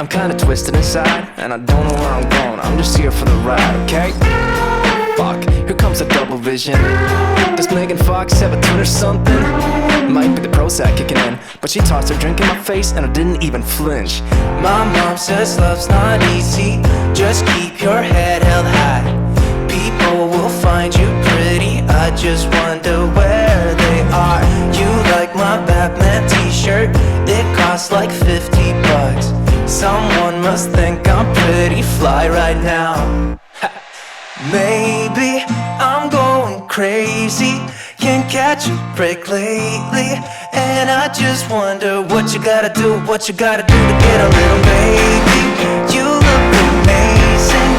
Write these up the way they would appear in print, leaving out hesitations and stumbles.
kinda twisted inside, and I don't know where I'm going. I'm just here for the ride, okay? Fuck, here comes a double vision. Does Megan Fox have a tune or something? Might be the Prozac kicking in, but she tossed her drink in my face and I didn't even flinch. My mom says love's not easy, just keep your head held high. People will find you pretty, I just wonder where they are. You like my Batman t-shirt, it costs like 50 bucks. Someone must think I'm pretty fly right now. Maybe I'm going crazy, can't catch a break lately, and I just wonder what you gotta do to get a little baby. You look amazing,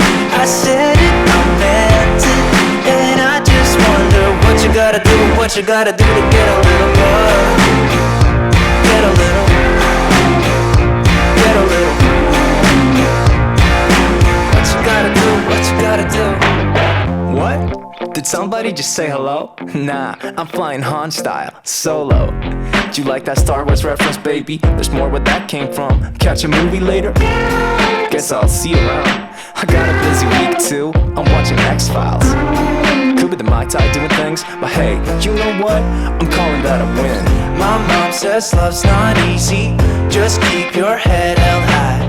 I said it, I meant it, and I just wonder what you gotta do to get a little love. Get a little. What you gotta do? What? Did somebody just say hello? Nah, I'm flying Han style, solo. Do you like that Star Wars reference, baby? There's more where that came from. Catch a movie later? Guess I'll see you around. I got a busy week too, I'm watching X-Files. Could be the Mai Tai doing things, but hey, you know what? I'm calling that a win. My mom says love's not easy, just keep your head held high.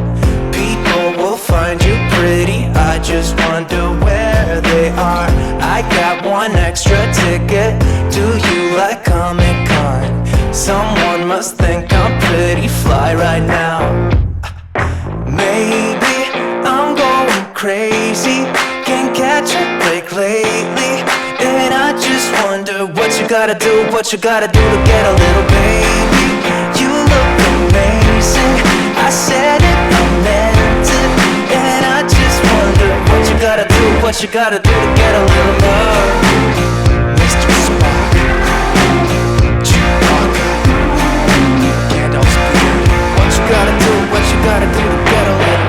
People will find you pretty, I just wonder where they are. I got one extra ticket, do you like Comic-Con? Someone must think I'm pretty fly right now. Maybe I'm going crazy, can't catch a break lately, and I just wonder what you gotta do to get a little baby. You look amazing, I said it, I meant it, and I just wonder what you gotta do to get a little love. Mr. Spock, Chewbacca, Gandalf's beard. What you gotta do to get a little.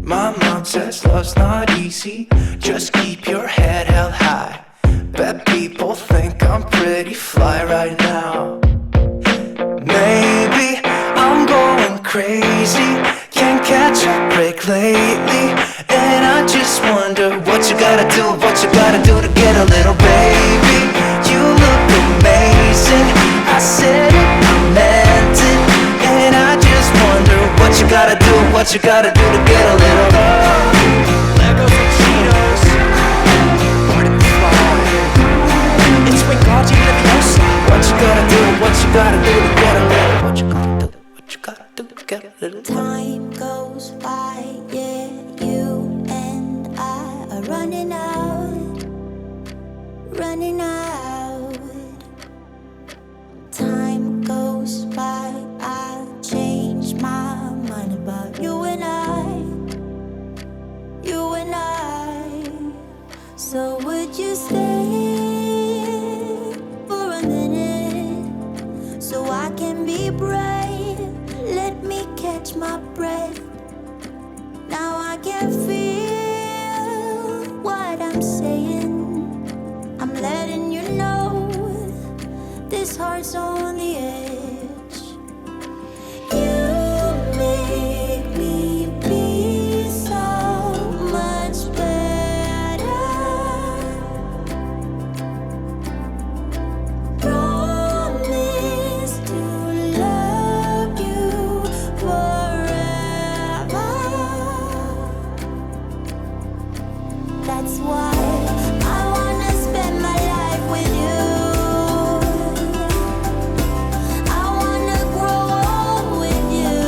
My mom says love's not easy, just keep your head held high. Bet people think I'm pretty fly right now. Maybe I'm going crazy, can't catch a break lately, and I just wonder what you gotta do to get a little baby. You look amazing, I said it, I meant it, and I just wonder what you gotta do to get a little love. Legos and Cheetos, part of the fly. It's Wingardium Leviosa. What you gotta do to get a little. What you gotta do to get a little. Time goes by, yeah, you and I are running out. Time goes by, I change my mind about you and I. So would you stay for a minute so I can be brave? Let me catch my breath. Now I can feel what I'm saying. I'm letting you know this heart's on the edge. You make me feel so much better. Promise to love you forever. That's why I wanna spend my life with you. I wanna grow old with you.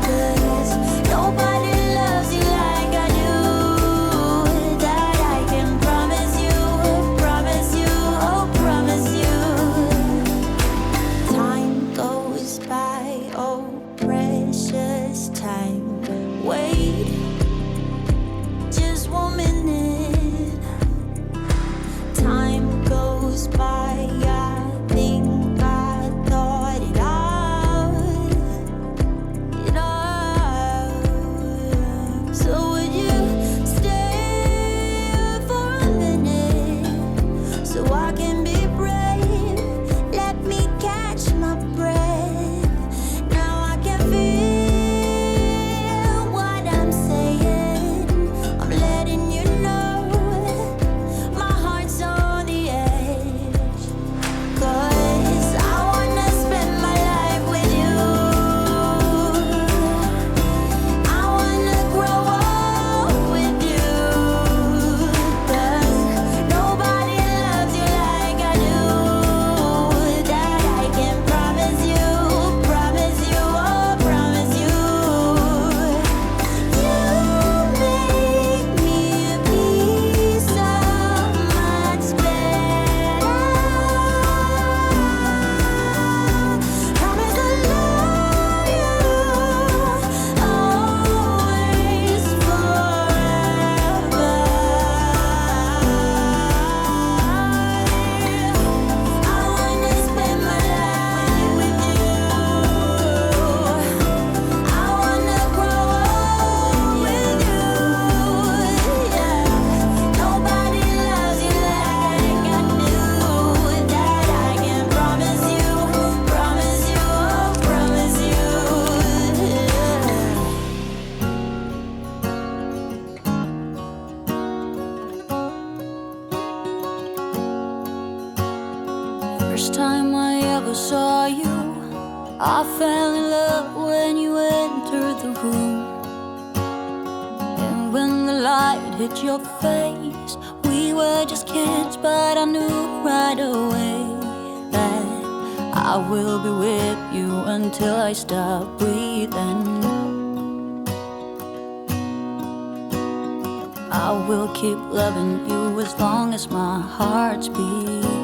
'Cause nobody loves you like I do. That I can promise you, oh promise you. Time goes by, oh precious time. Wait just 1 minute. First time I ever saw you, I fell in love when you entered the room. And when the light hit your face, we were just kids, but I knew right away that I will be with you until I stop breathing. I will keep loving you as long as my heart's beat.